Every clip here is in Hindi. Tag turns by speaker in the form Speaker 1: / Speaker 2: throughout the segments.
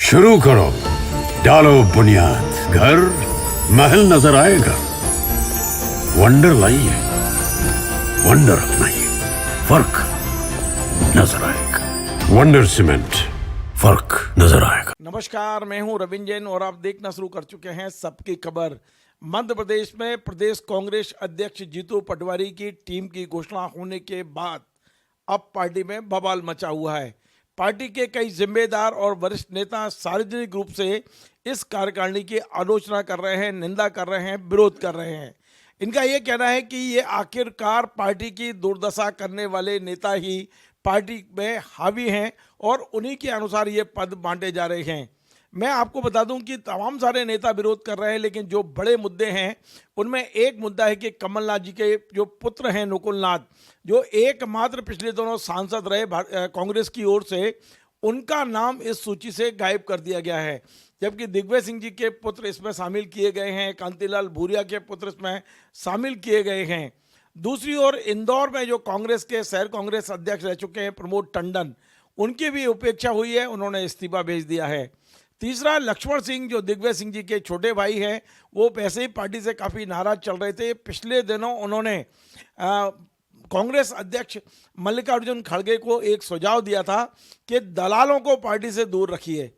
Speaker 1: शुरू करो, डालो बुनियाद, घर महल नजर आएगा। वंडर लाइए, वंडर अपनाइए, फर्क नजर आएगा। वंडर सीमेंट, फर्क नजर आएगा।
Speaker 2: नमस्कार, मैं हूं रविंद्र जैन और आप देखना शुरू कर चुके हैं सबकी खबर। मध्य प्रदेश में प्रदेश कांग्रेस अध्यक्ष जीतू पटवारी की टीम की घोषणा होने के बाद अब पार्टी में बवाल मचा हुआ है। पार्टी के कई जिम्मेदार और वरिष्ठ नेता सार्वजनिक रूप से इस कार्यकारिणी की आलोचना कर रहे हैं, निंदा कर रहे हैं, विरोध कर रहे हैं। इनका ये कहना है कि ये आखिरकार पार्टी की दुर्दशा करने वाले नेता ही पार्टी में हावी हैं और उन्हीं के अनुसार ये पद बांटे जा रहे हैं। मैं आपको बता दूं कि तमाम सारे नेता विरोध कर रहे हैं, लेकिन जो बड़े मुद्दे हैं उनमें एक मुद्दा है कि कमलनाथ जी के जो पुत्र हैं नकुलनाथ, जो एकमात्र पिछले दोनों सांसद रहे कांग्रेस की ओर से, उनका नाम इस सूची से गायब कर दिया गया है। जबकि दिग्विजय सिंह जी के पुत्र इसमें शामिल किए गए हैं, कांतिलाल भूरिया के पुत्र इसमें शामिल किए गए हैं। दूसरी ओर इंदौर में जो कांग्रेस के शहर कांग्रेस अध्यक्ष रह चुके हैं प्रमोद टंडन, उनकी भी उपेक्षा हुई है, उन्होंने इस्तीफा भेज दिया है। तीसरा, लक्ष्मण सिंह जो दिग्विजय सिंह जी के छोटे भाई हैं, वो वैसे ही पार्टी से काफ़ी नाराज चल रहे थे। पिछले दिनों उन्होंने कांग्रेस अध्यक्ष मल्लिकार्जुन खड़गे को एक सुझाव दिया था कि दलालों को पार्टी से दूर रखिए,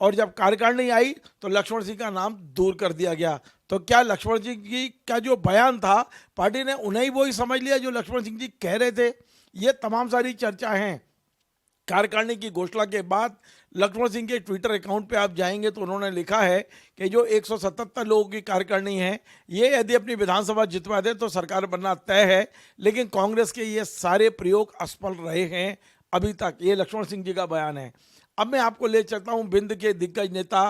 Speaker 2: और जब कार्यकारिणी आई तो लक्ष्मण सिंह का नाम दूर कर दिया गया। तो क्या लक्ष्मण सिंह जी का जो बयान था पार्टी ने उन्हें वही समझ लिया जो लक्ष्मण सिंह जी कह रहे थे? ये तमाम सारी चर्चा हैं। कार्यकारिणी की घोषणा के बाद लक्ष्मण सिंह के ट्विटर अकाउंट पे आप जाएंगे तो उन्होंने लिखा है कि जो 177 लोगों की कार्यकारिणी है, ये यदि अपनी विधानसभा जितवा दे तो सरकार बनना तय है, लेकिन कांग्रेस के ये सारे प्रयोग असफल रहे हैं अभी तक। ये लक्ष्मण सिंह जी का बयान है। अब मैं आपको ले चलता हूँ बिंद के दिग्गज नेता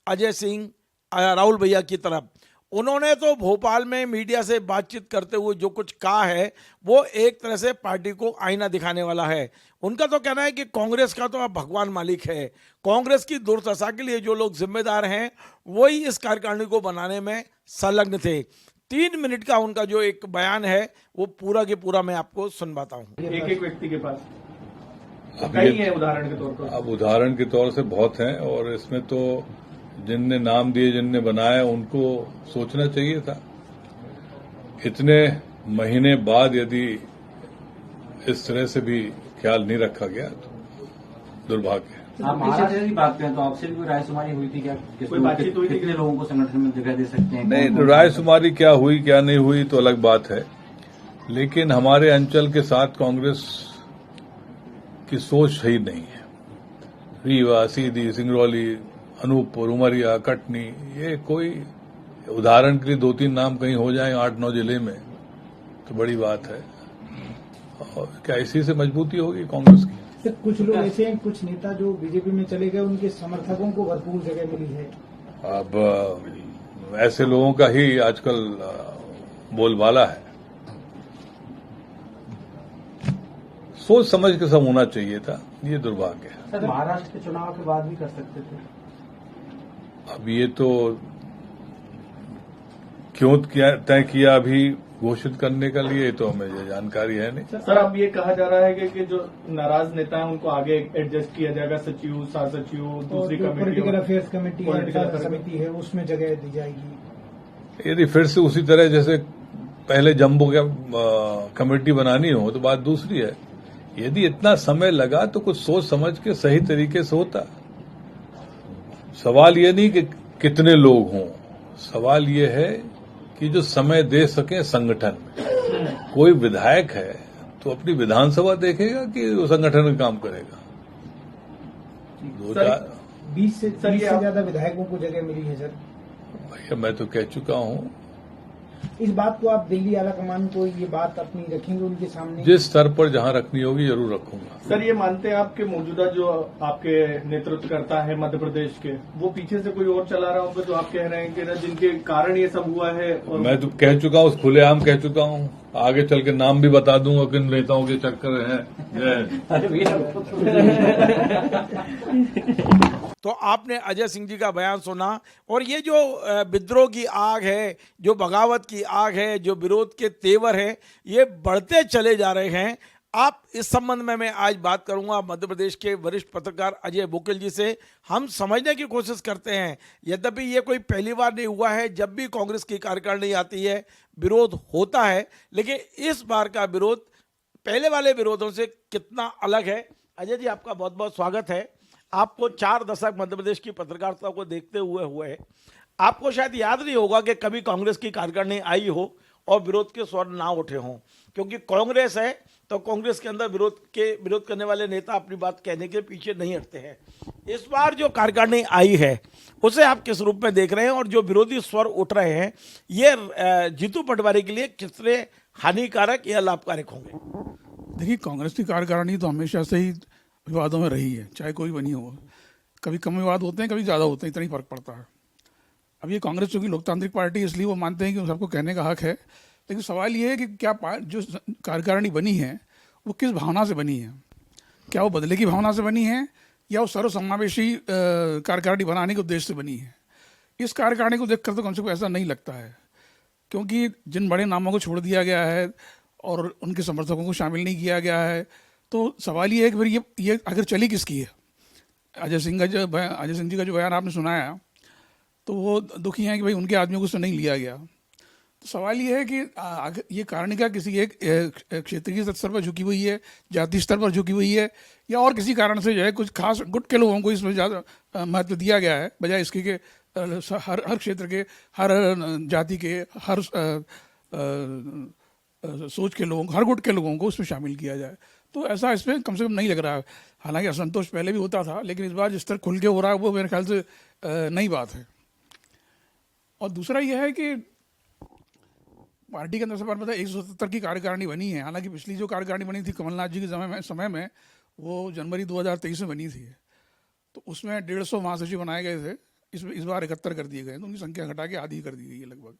Speaker 2: अजय सिंह राहुल भैया की तरफ। उन्होंने तो भोपाल में मीडिया से बातचीत करते हुए जो कुछ कहा है वो एक तरह से पार्टी को आईना दिखाने वाला है। उनका तो कहना है कि कांग्रेस का तो अब भगवान मालिक है, कांग्रेस की दुर्दशा के लिए जो लोग जिम्मेदार हैं वही इस कार्यकारिणी को बनाने में संलग्न थे। 3 मिनट का उनका जो एक बयान है वो पूरा के पूरा मैं आपको सुनवाता हूँ।
Speaker 3: एक एक व्यक्ति के पास कई है उदाहरण के तौर पर।
Speaker 4: अब उदाहरण के तौर से बहुत हैं, और इसमें तो जिनने नाम दिए, जिनने बनाया, उनको सोचना चाहिए था। इतने महीने बाद यदि इस तरह से भी ख्याल नहीं रखा गया तो दुर्भाग्य।
Speaker 5: आप महाराष्ट्र की बात करें तो आपसे भी कोई रायशुमारी हुई थी क्या?
Speaker 3: कोई बातचीत हुई थी?
Speaker 5: कितने लोगों को संगठन में जगह दे सकते हैं?
Speaker 4: नहीं, रायशुमारी क्या हुई क्या नहीं हुई तो अलग बात है, लेकिन हमारे अंचल के साथ कांग्रेस की सोच सही नहीं है। रीवा, सीधी, सिंगरौली, अनूपपुर, उमरिया, कटनी, ये कोई उदाहरण के लिए 2-3 नाम कहीं हो जाए 8-9 जिले में तो बड़ी बात है। और क्या इसी से मजबूती होगी कांग्रेस की?
Speaker 6: कुछ लोग ऐसे हैं, कुछ नेता जो बीजेपी में चले गए, उनके समर्थकों को भरपूर जगह मिली है।
Speaker 4: अब ऐसे लोगों का ही आजकल बोलबाला है। सोच समझ के सब होना चाहिए था, ये दुर्भाग्य है।
Speaker 5: सर, महाराष्ट्र के चुनाव के बाद भी कर सकते थे।
Speaker 4: अब ये तो क्यों तय किया अभी घोषित करने का लिए, तो हमें ये जानकारी है नहीं।
Speaker 3: सर, अब ये कहा जा रहा है कि जो नाराज नेता हैं उनको आगे एडजस्ट किया जाएगा, सचिव, सहसचिव, दूसरी कमेटी,
Speaker 6: पॉलिटिकल अफेयर्स कमेटी समिति है, उसमें जगह दी जाएगी।
Speaker 4: यदि फिर से उसी तरह जैसे पहले जम्बो कमेटी बनानी हो तो बात दूसरी है। यदि इतना समय लगा तो कुछ सोच समझ के सही तरीके से होता। सवाल ये नहीं कि कितने लोग हों, सवाल ये है कि जो समय दे सके संगठन में। कोई विधायक है तो अपनी विधानसभा देखेगा कि वो संगठन में काम करेगा।
Speaker 6: 20 से ज्यादा विधायकों को जगह मिली है। सर
Speaker 4: भैया, मैं तो कह चुका हूं।
Speaker 6: इस बात को आप दिल्ली आला कमान को ये बात अपनी रखेंगे उनके सामने?
Speaker 4: जिस स्तर पर जहां रखनी होगी जरूर रखूंगा।
Speaker 3: सर, ये मानते हैं आपके मौजूदा जो आपके नेतृत्व करता है मध्य प्रदेश के, वो पीछे से कोई और चला रहा होगा जो आप कह रहे हैं कि जिनके कारण ये सब हुआ है? और
Speaker 4: मैं तो कह चुका हूं, खुलेआम कह चुका हूं। आगे चल के नाम भी बता दूंगा किन नेताओं के चक्कर हैं।
Speaker 2: तो आपने अजय सिंह जी का बयान सुना, और ये जो विद्रोह की आग है, जो बगावत की आग है, जो विरोध के तेवर है, ये बढ़ते चले जा रहे हैं। आप इस संबंध में मैं आज बात करूंगा मध्य प्रदेश के वरिष्ठ पत्रकार अजय बोकिल जी से। हम समझने की कोशिश करते हैं, यद्यपि ये कोई पहली बार नहीं हुआ है, जब भी कांग्रेस की कार्यकारिणी आती है विरोध होता है, लेकिन इस बार का विरोध पहले वाले विरोधों से कितना अलग है। अजय जी, आपका बहुत बहुत स्वागत है। आपको 4 दशक मध्य प्रदेश की पत्रकारिता को देखते हुए है, आपको शायद याद नहीं होगा कि कभी कांग्रेस की कार्यकारिणी आई हो और विरोध के स्वर ना उठे हों, क्योंकि कांग्रेस है तो कांग्रेस के अंदर विरोध करने वाले नेता अपनी बात कहने के पीछे नहीं हटते हैं। इस बार जो कार्यकारिणी आई है उसे आप किस रूप में देख रहे हैं, और जो विरोधी स्वर उठ रहे हैं ये जीतू पटवारी के लिए कितने हानिकारक या लाभकारक होंगे?
Speaker 7: देखिए, कांग्रेस की कार्यकारिणी तो हमेशा से ही विवादों में रही है, चाहे कोई बनी हो। कभी कम विवाद होते हैं, कभी ज़्यादा होते हैं, इतना ही फर्क पड़ता है। अब ये कांग्रेस चूँकि लोकतांत्रिक पार्टी है, इसलिए वो मानते हैं कि उन सबको कहने का हक है, लेकिन सवाल ये है कि क्या जो कार्यकारिणी बनी है वो किस भावना से बनी है? क्या वो बदले की भावना से बनी है या वो सर्वसमावेशी कार्यकारिणी बनाने के उद्देश्य से बनी है? इस कार्यकारिणी को देखकर तो कम से कम ऐसा नहीं लगता है, क्योंकि जिन बड़े नामों को छोड़ दिया गया है और उनके समर्थकों को शामिल नहीं किया गया है, तो सवाल ये है कि फिर ये आखिर चली किसकी है? अजय सिंह जी का जो बयान आपने सुनाया तो वो दुखी हैं कि भाई उनके आदमियों को उसमें नहीं लिया गया। तो सवाल ये है कि ये कारणिका किसी एक क्षेत्रीय स्तर पर झुकी हुई है, जातीय स्तर पर झुकी हुई है, या और किसी कारण से जो है कुछ खास गुट के लोगों को इसमें ज़्यादा महत्व दिया गया है, बजाय इसके कि हर क्षेत्र के, हर जाति के, हर सोच के लोगों, हर गुट के लोगों को उसमें शामिल किया जाए। तो ऐसा इसमें कम से कम नहीं लग रहा है। हालांकि असंतोष पहले भी होता था, लेकिन इस बार जिस तरह खुल के हो रहा है वो मेरे ख्याल से नई बात है। और दूसरा यह है कि पार्टी के अंदर से पता 177 की कार्यकारिणी बनी है। हालांकि पिछली जो कार्यकारिणी बनी थी कमलनाथ जी के समय में वो जनवरी 2023 में बनी थी, तो उसमें 150 महासचिव बनाए गए थे। इस बार 71 कर दिए गए, तो उनकी संख्या घटा के आधी कर दी गई है लगभग।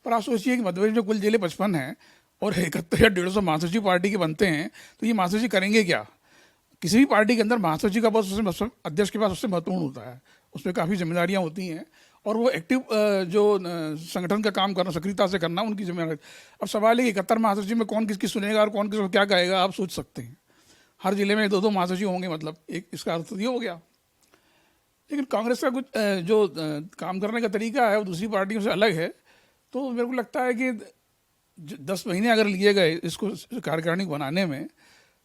Speaker 7: पर आप सोचिए कि मध्य प्रदेश में कुल जिले 55 हैं और 71 या 150 महासचिव पार्टी के बनते हैं, तो ये महासचिव करेंगे क्या? किसी भी पार्टी के अंदर महासचिव का बहुत अध्यक्ष के पास सबसे महत्वपूर्ण होता है, उसमें काफ़ी जिम्मेदारियाँ होती हैं और वो एक्टिव जो संगठन का काम करना, सक्रियता से करना उनकी जिम्मेदारी। अब सवाल है कि 71 महासचिव में कौन किसकी सुनेगा और कौन किसको क्या कहेगा, आप सोच सकते हैं। हर जिले में 2-2 महासचिव होंगे, मतलब एक इसका अर्थ ये हो गया। लेकिन कांग्रेस का कुछ जो काम करने का तरीका है वो दूसरी पार्टियों से अलग है। तो मेरे को लगता है कि 10 महीने अगर लिए गए इसको कार्यकारिणी बनाने में,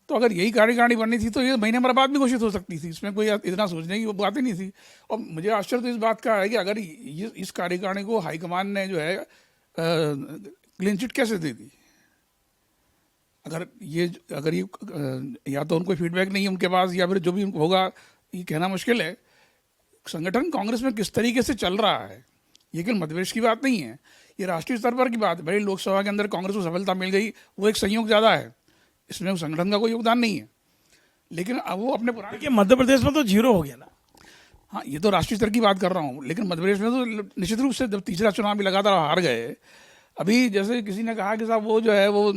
Speaker 7: तो अगर यही कार्यकारिणी बननी थी तो ये महीने भर बाद भी घोषित हो सकती थी, इसमें कोई इतना सोचने की वो बात ही नहीं थी। और मुझे आश्चर्य तो इस बात का है कि अगर इस कार्यकारिणी को हाईकमान ने जो है क्लीन चिट कैसे दे दी? अगर ये या तो उनको फीडबैक नहीं है उनके पास, या फिर जो भी होगा ये कहना मुश्किल है। संगठन कांग्रेस में किस तरीके से चल रहा है ये केवल मध्य प्रदेश की बात नहीं है, ये राष्ट्रीय स्तर पर की बात है। भाई लोकसभा के अंदर कांग्रेस को सफलता मिल गई, वो एक संयोग ज़्यादा है, इसमें संगठन का कोई योगदान नहीं है। लेकिन अब वो अपने पुराने
Speaker 2: मध्य प्रदेश में तो 0 हो गया ना।
Speaker 7: हाँ, ये तो राष्ट्रीय स्तर की बात कर रहा हूँ, लेकिन मध्य प्रदेश में तो निश्चित रूप से जब तीसरा चुनाव भी लगातार हार गए। अभी जैसे किसी ने कहा कि साहब वो जो है वो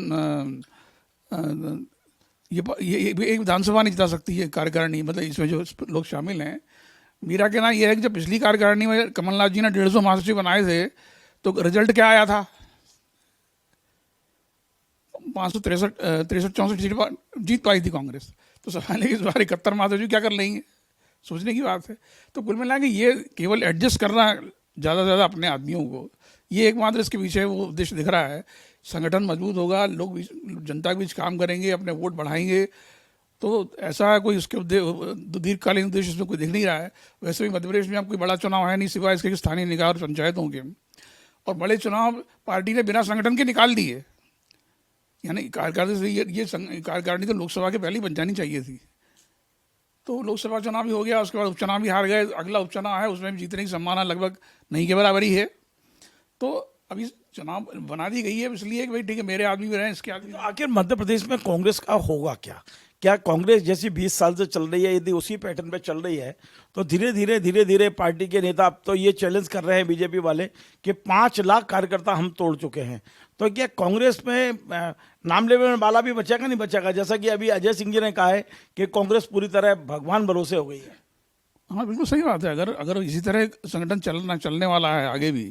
Speaker 7: ये एक विधानसभा नहीं जिता सकती है कार्यकारिणी, मतलब इसमें जो लोग शामिल हैं। मेरा कहना यह है कि जब पिछली कार्यकारिणी में कमलनाथ जी ने 150 महासचिव बनाए थे तो रिजल्ट क्या आया था? 563-64 सीट जीत पाई थी कांग्रेस। तो सवाल है कि इस बार 71 महासचिव क्या कर लेंगे, सोचने की बात है। तो कुल मिला के ये केवल एडजस्ट करना ज़्यादा से ज़्यादा अपने आदमियों को, ये एकमात्र इसके पीछे वो उद्देश्य दिख रहा है। संगठन मजबूत होगा, लोग जनता के बीच काम करेंगे, अपने वोट बढ़ाएंगे, तो ऐसा कोई उसके दीर्घकालीन उद्देश्य इसमें कोई दिख नहीं रहा है। वैसे भी मध्य प्रदेश में अब कोई बड़ा चुनाव है नहीं, सिवाय इसके स्थानीय निकाय और पंचायतों के, और बड़े चुनाव पार्टी ने बिना संगठन के निकाल दिए। यानी कार्यकारिणी से ये कार्यकारिणी तो लोकसभा के पहले ही बन जानी चाहिए थी। तो लोकसभा चुनाव भी हो गया, उसके बाद उपचुनाव भी हार गए, अगला उपचुनाव है उसमें भी जीतने की संभावना लगभग नहीं के बराबर ही है। तो अभी चुनाव बना दी गई है इसलिए कि भाई ठीक है मेरे आदमी भी रहे, इसके आदमी।
Speaker 2: आखिर मध्य प्रदेश में कांग्रेस का होगा क्या? क्या कांग्रेस जैसी 20 साल से चल रही है, यदि उसी पैटर्न पे चल रही है तो धीरे धीरे पार्टी के नेता अब तो ये चैलेंज कर रहे हैं बीजेपी वाले कि 5 लाख कार्यकर्ता हम तोड़ चुके हैं। तो क्या कांग्रेस में नाम लेने वाला भी बचेगा नहीं बचेगा? जैसा कि अभी अजय सिंह जी ने कहा है कि कांग्रेस पूरी तरह भगवान भरोसे हो गई है।
Speaker 7: हाँ, बिल्कुल सही बात है। अगर इसी तरह संगठन चलने वाला है आगे भी,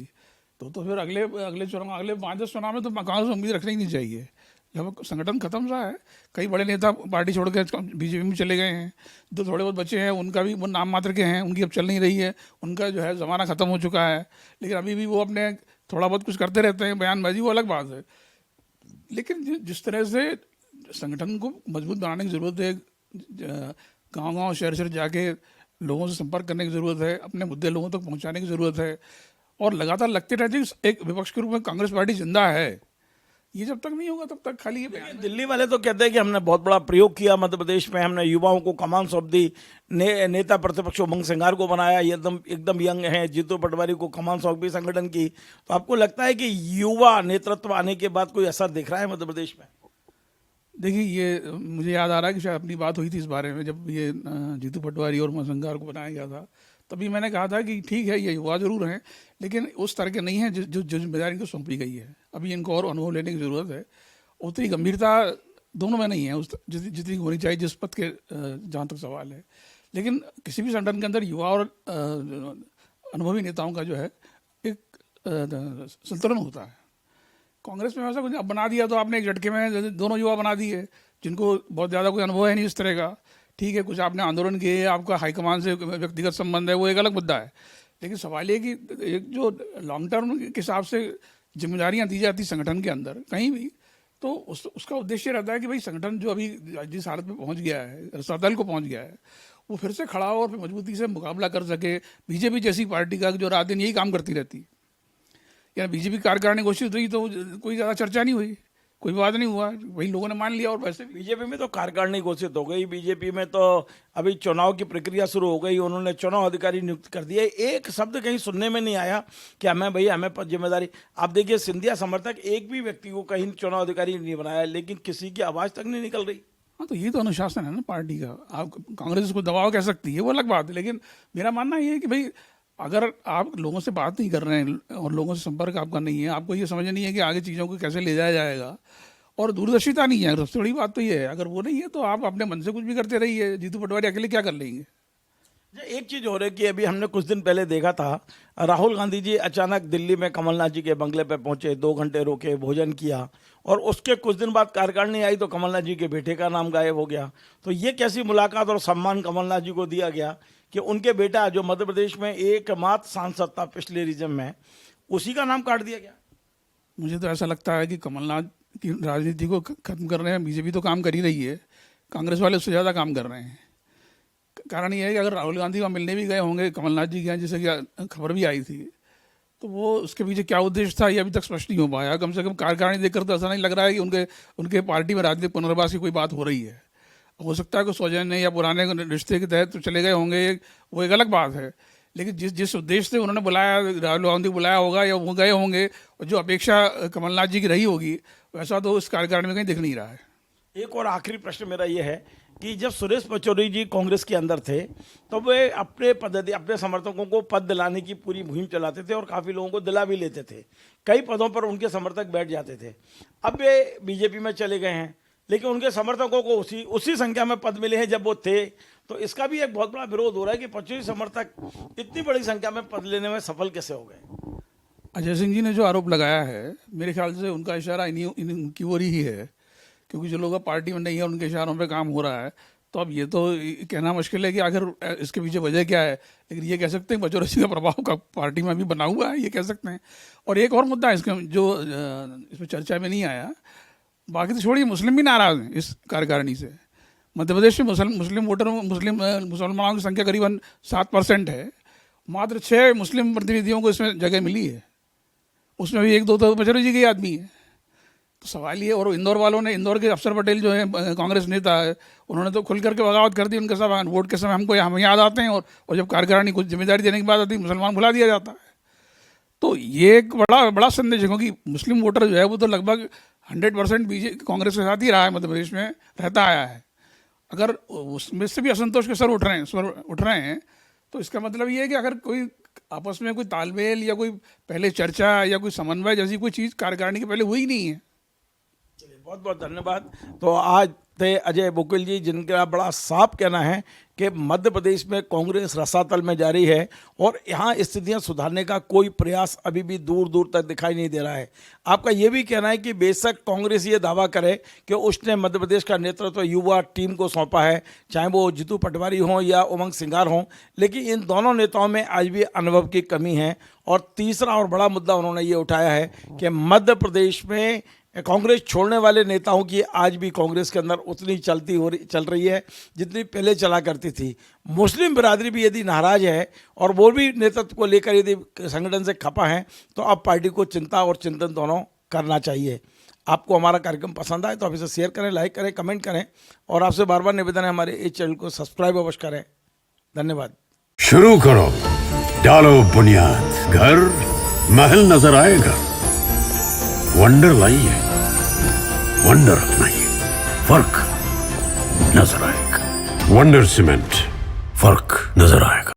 Speaker 7: तो फिर अगले चुनाव, अगले 5-10 चुनाव में तो कांग्रेस उम्मीद रखनी ही नहीं चाहिए। जब संगठन खत्म सा है, कई बड़े नेता पार्टी छोड़ के बीजेपी में चले गए हैं, जो थोड़े बहुत बचे हैं उनका भी वो नाम मात्र के हैं, उनकी अब चल नहीं रही है, उनका जो है ज़माना ख़त्म हो चुका है, लेकिन अभी भी वो अपने थोड़ा बहुत कुछ करते रहते हैं, बयानबाजी, वो अलग बात है। लेकिन जिस तरह से संगठन को मजबूत बनाने की ज़रूरत है, गांव-गांव शहर-शहर जाके लोगों से संपर्क करने की ज़रूरत है, अपने मुद्दे लोगों तक पहुंचाने की ज़रूरत है, और लगातार लगते रहते कि एक विपक्ष के रूप में कांग्रेस पार्टी जिंदा है। ये जब तक नहीं होगा तब तक खाली ये बयान।
Speaker 2: दिल्ली वाले तो कहते हैं कि हमने बहुत बड़ा प्रयोग किया मध्य प्रदेश में, हमने युवाओं को कमान सौंप दी, नेता प्रतिपक्ष उमंग सिंघार को बनाया, ये एकदम यंग है, जीतू पटवारी को कमान सौंपी संगठन की। तो आपको लगता है कि युवा नेतृत्व आने के बाद कोई असर दिख रहा है मध्य प्रदेश में?
Speaker 7: देखिए, ये मुझे याद आ रहा है कि शायद अपनी बात हुई थी इस बारे में, जब ये जीतू पटवारी और उमंग सिंघार को बनाया गया था, तभी मैंने कहा था कि ठीक है, ये युवा जरूर हैं, लेकिन उस तरह के नहीं है जो जिम्मेदारी इनको सौंपी गई है। अभी इनको और अनुभव लेने की ज़रूरत है। उतनी गंभीरता दोनों में नहीं है उस जितनी होनी चाहिए जिस पद के जहाँ तक सवाल है। लेकिन किसी भी संगठन के अंदर युवा और अनुभवी नेताओं का जो है एक संतुलन होता है। कांग्रेस में वैसा कुछ अब बना दिया तो आपने एक झटके में दोनों युवा बना दिए, जिनको बहुत ज़्यादा कोई अनुभव है नहीं इस तरह का। ठीक है, कुछ आपने आंदोलन किए, आपका हाईकमान से व्यक्तिगत संबंध है, वो एक अलग मुद्दा है। लेकिन सवाल ये कि एक जो लॉन्ग टर्म के हिसाब से जिम्मेदारियां दी जाती संगठन के अंदर कहीं भी, तो उसका उद्देश्य रहता है कि भाई संगठन जो अभी जिस हालत में पहुंच गया है, रसातल को पहुंच गया है, वो फिर से खड़ा हो और फिर मजबूती से मुकाबला कर सके। बीजेपी जैसी पार्टी का जो रात दिन यही काम करती रहती है, या बीजेपी कार्यकारिणी घोषित हुई तो कोई ज़्यादा चर्चा नहीं हुई, कोई बात नहीं हुआ, वही लोगों ने मान लिया। और वैसे भी
Speaker 2: बीजेपी में तो कार्यकारिणी घोषित हो गई, बीजेपी में तो अभी चुनाव की प्रक्रिया शुरू हो गई, उन्होंने चुनाव अधिकारी नियुक्त कर दिए। एक शब्द कहीं सुनने में नहीं आया कि हमें जिम्मेदारी। आप देखिए, सिंधिया समर्थक एक भी व्यक्ति को कहीं चुनाव अधिकारी नहीं बनाया, लेकिन किसी की आवाज़ तक नहीं निकल रही।
Speaker 7: हाँ, तो ये तो अनुशासन है ना पार्टी का। आप कांग्रेस इसको दबाव कह सकती है, वो अलग बात है। लेकिन मेरा मानना ये है कि भाई अगर आप लोगों से बात नहीं कर रहे हैं और लोगों से संपर्क आपका नहीं है, आपको ये समझ नहीं है कि आगे चीज़ों को कैसे ले जाया जाएगा, और दूरदर्शिता नहीं है, सबसे बड़ी बात तो ये है। अगर वो नहीं है तो आप अपने मन से कुछ भी करते रहिए, जीतू पटवारी अकेले क्या कर लेंगे।
Speaker 2: एक चीज हो रही है कि अभी हमने कुछ दिन पहले देखा था, राहुल गांधी जी अचानक दिल्ली में कमलनाथ जी के बंगले पे पहुंचे, 2 घंटे रुके, भोजन किया, और उसके कुछ दिन बाद कार्यकारिणी आई तो कमलनाथ जी के बेटे का नाम गायब हो गया। तो ये कैसी मुलाकात और सम्मान कमलनाथ जी को दिया गया कि उनके बेटा जो मध्य प्रदेश में एकमात्र सांसद था पिछले रीजन में, उसी का नाम काट दिया गया।
Speaker 7: मुझे तो ऐसा लगता है कि कमलनाथ की राजनीति को खत्म कर रहे हैं। बीजेपी तो काम कर ही रही है, कांग्रेस वाले उससे ज़्यादा काम कर रहे हैं। कारण ये है कि अगर राहुल गांधी वहाँ मिलने भी गए होंगे कमलनाथ जी के यहाँ, जैसे कि खबर भी आई थी, तो वो उसके पीछे क्या उद्देश्य था ये अभी तक स्पष्ट नहीं हो पाया। कम से कम कार्यकारिणी देखकर तो ऐसा नहीं लग रहा है कि उनके पार्टी में राजनीतिक पुनर्वास की कोई बात हो रही है। हो सकता है कि सौजन्य या पुराने रिश्ते के तहत तो चले गए होंगे, वो एक अलग बात है। लेकिन जिस उद्देश्य से उन्होंने बुलाया, राहुल गांधी को बुलाया होगा या वो गए होंगे, और जो अपेक्षा कमलनाथ जी की रही होगी, वैसा तो इस कार्यकारिणी में कहीं दिख नहीं रहा है।
Speaker 2: एक और आखिरी प्रश्न मेरा ये है कि जब सुरेश पचौरी जी कांग्रेस के अंदर थे तो वे अपने समर्थकों को पद दिलाने की पूरी मुहिम चलाते थे और काफ़ी लोगों को दिला भी लेते थे। कई पदों पर उनके समर्थक बैठ जाते थे। अब वे बीजेपी में चले गए हैं, लेकिन उनके समर्थकों को उसी संख्या में पद मिले हैं जब वो थे। तो इसका भी एक बहुत बड़ा विरोध हो रहा है कि पचौरी समर्थक इतनी बड़ी संख्या में पद लेने में सफल कैसे हो गए।
Speaker 7: अजय सिंह जी ने जो आरोप लगाया है, मेरे ख्याल से उनका इशारा इनकी ओर ही है, क्योंकि जो लोग पार्टी में नहीं है उनके इशारों पे काम हो रहा है। तो अब ये तो कहना मुश्किल है कि आखिर इसके पीछे वजह क्या है, लेकिन ये कह सकते हैं पचौरी सिंह का प्रभाव का पार्टी में भी बना हुआ है, ये कह सकते हैं। और एक और मुद्दा इसका जो इसमें चर्चा में नहीं आया, बाकी तो छोड़िए, मुस्लिम भी नाराज हैं इस कार्यकारिणी से। मध्य प्रदेश में मुसलमानों की संख्या करीबन 7% है, मात्र 6 मुस्लिम प्रतिनिधियों को इसमें जगह मिली है, उसमें भी 1-2 तो पचौरी जी के आदमी है। तो सवाल ये, और इंदौर वालों ने, इंदौर के अफसर पटेल जो है कांग्रेस नेता है, उन्होंने तो खुल करके बगावत कर दी। उनके सब वोट के समय हम याद आते हैं, और जब कार्यकारिणी कुछ जिम्मेदारी देने की बात आती है मुसलमान भुला दिया जाता है। तो ये एक बड़ा संदेश है, क्योंकि मुस्लिम वोटर जो है वो तो लगभग 100% बीजेपी कांग्रेस के साथ ही रहा है, मध्य प्रदेश में रहता आया है। अगर उसमें से भी असंतोष के स्वर उठ रहे हैं तो इसका मतलब ये है कि अगर कोई आपस में कोई तालमेल या कोई पहले चर्चा या कोई समन्वय जैसी कोई चीज़ कार्यकारिणी के पहले हुई नहीं है।
Speaker 2: बहुत बहुत धन्यवाद। तो आज थे अजय बुकिल जी, जिनका बड़ा साफ कहना है कि मध्य प्रदेश में कांग्रेस रसातल में जारी है और यहाँ स्थितियाँ सुधारने का कोई प्रयास अभी भी दूर दूर तक दिखाई नहीं दे रहा है। आपका ये भी कहना है कि बेशक कांग्रेस ये दावा करे कि उसने मध्य प्रदेश का नेतृत्व युवा टीम को सौंपा है, चाहे वो जीतू पटवारी हों या उमंग सिंगार हों, लेकिन इन दोनों नेताओं में आज भी अनुभव की कमी है। और तीसरा और बड़ा मुद्दा उन्होंने ये उठाया है कि मध्य प्रदेश में कांग्रेस छोड़ने वाले नेताओं की आज भी कांग्रेस के अंदर उतनी चल रही है जितनी पहले चला करती थी। मुस्लिम बिरादरी भी यदि नाराज है और वो भी नेतृत्व को लेकर यदि संगठन से खपा है तो अब पार्टी को चिंता और चिंतन दोनों करना चाहिए। आपको हमारा कार्यक्रम पसंद आए तो आप इसे शेयर करें, लाइक करें, कमेंट करें और आपसे बार बार निवेदन है हमारे इस चैनल को सब्सक्राइब अवश्य करें। धन्यवाद।
Speaker 1: शुरू करो, डालो बुनियाद, घर महल नजर आएगा। वंडर लाइए, वंडर अपनाइए, फर्क नजर आएगा। वंडर सीमेंट, फर्क नजर आएगा।